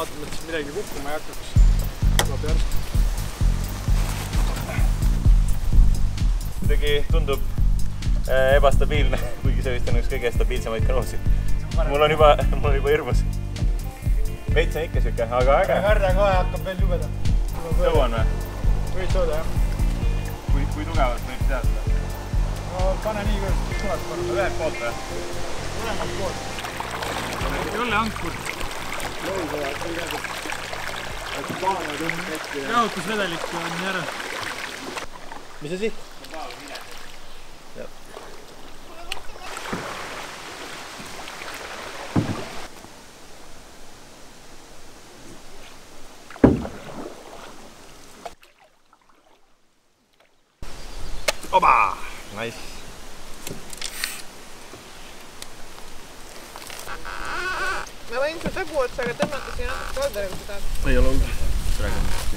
vaatame, et siin midagi kukkuma ei hakkaks. Tuleb järsk. Kuidagi tundub ebastabiilne, kuigi see vist on üks kõige stabiilsemaid kanuusid. Mul on juba hirmus. Veits on ikka siuke, aga äge. Härra kohe hakkab veel jubeda. Jõuan või? Võid sooda, jah. Kui tugevalt võib teha seda? No pane nii küll, siis tuleb korda. Ühelt poolt või? Mõlemalt poolt. Jolle ankur. Lõusõja, et või käidud. Et paana tõmb hetki. Jahutusvedelik on nii ära. Mis asi? Oba! Nice! Ma võin su tagu otsaga tõmmata siin natuke kaldale, kui sa tahad. Ei ole hulgi. Praegu on hästi.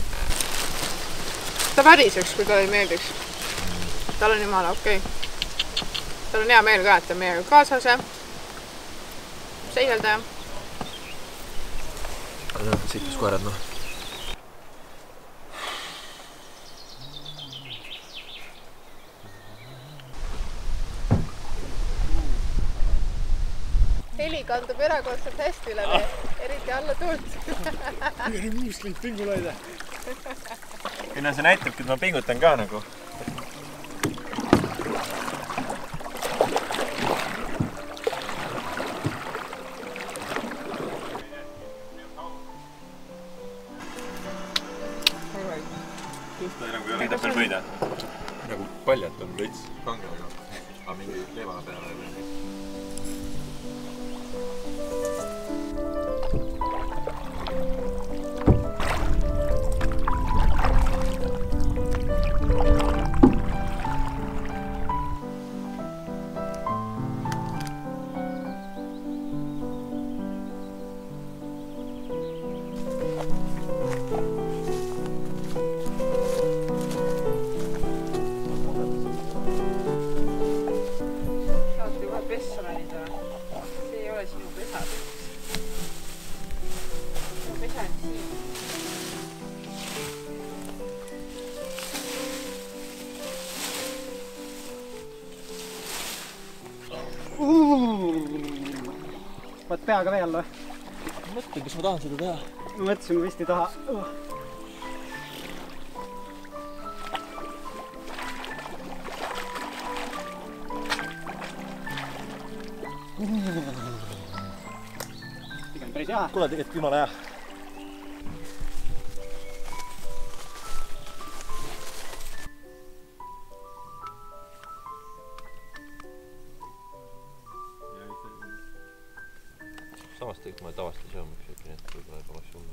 Ta väriseks, kui talle ei meeldiks. Tal on jumala okei. Tal on hea meel ka, et ta meiega kaasas ja seiselda ja. Aga siit koerad, noh. Heli kandub erakordselt hästi läbi, eriti alla tuult. Nii muusklid pingulaide. Kuna see näitabki, et ma pingutan ka nagu. Kiidab veel võida. Nagu paljalt on veits kange, aga mingi leeva peale veel. Vaat peaga veel või? Mõtlen, kas ma tahan seda teha. Ma mõtlesin, ma vist ei taha. Pigem päris hea. Kuule, tegelikult jumala hea. Samas tegelikult ma tavasti söömaks äkki need võib-olla ei poleks hullu.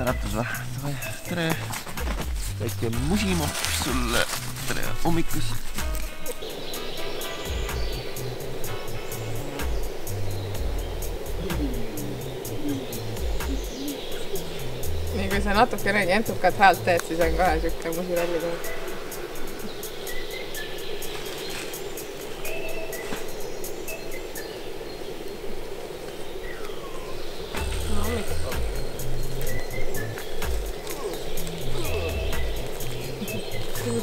Äratus või? Tere! Väike musimopp sulle. Tere hommikus. Nii kui sa natukene entukat häält teed, siis on kohe siuke musiralli tulnud.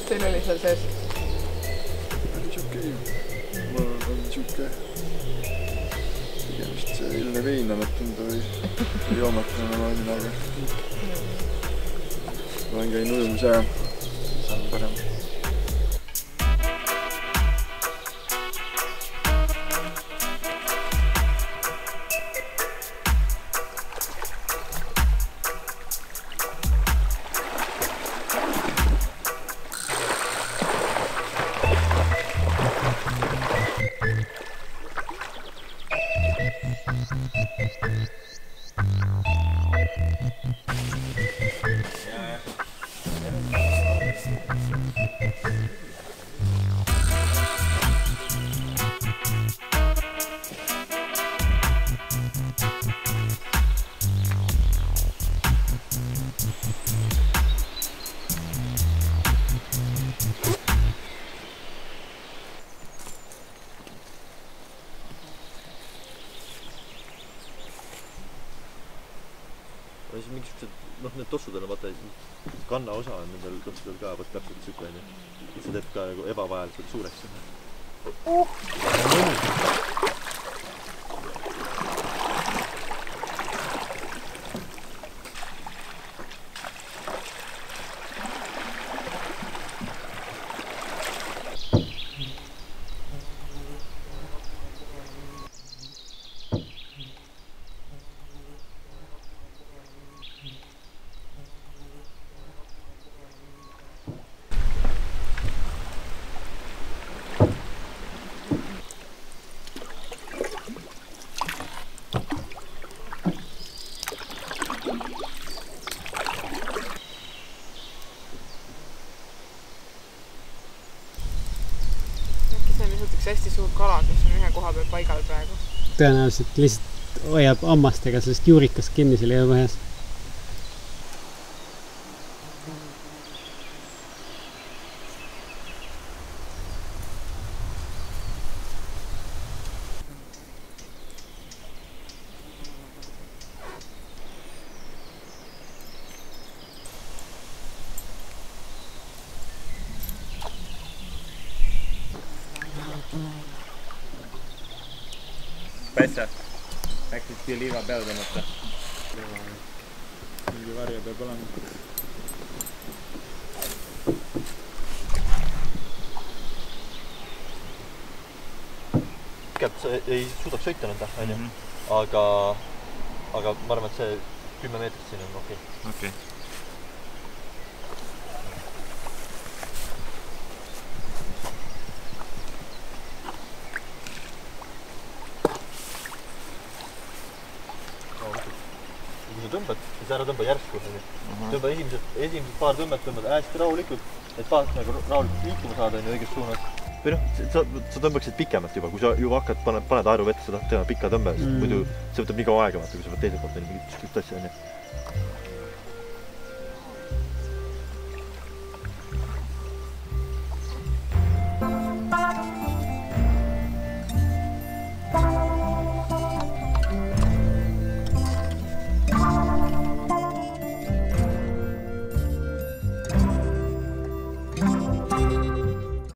Teil oli seal sees? Päris okei. Ma on siuke tegemist see ilne vein annab tunda või joomatuna ma midagi. Ma olen käinud ujumas ja siis on parem. noh, need tossudel on vaata, kannaosa on nendel tossudel ka vaat täpselt siuke onju. See teeb ka ebavajalikult suureks. hästi suur kala, kes on ühe koha peal paigal praegu. Tõenäoliselt lihtsalt hoiab ammastega sellest juurikast kinni selle jõumehes. Pätsa, äkki siia liiva peale tõmmata? Mingi varja peab olema. Sa ei suudaks sõita nõnda, onju. Aga ma arvan, et see 10 meetrit siin on okei. Okei. Kui sa tõmbad, siis ära tõmba järsku. Tõmba esimesed paar tõmmet tõmbad hästi rahulikult, et tahaks nagu rahulikult liikuma saada õiges suunas. Või noh, sa tõmbaksid pikemalt juba, kui sa juba paned aeru vette, sa tahad teha pikka tõmbe, muidu see võtab nii kaua aega, kui sa pead teiselt poolt mingit asja.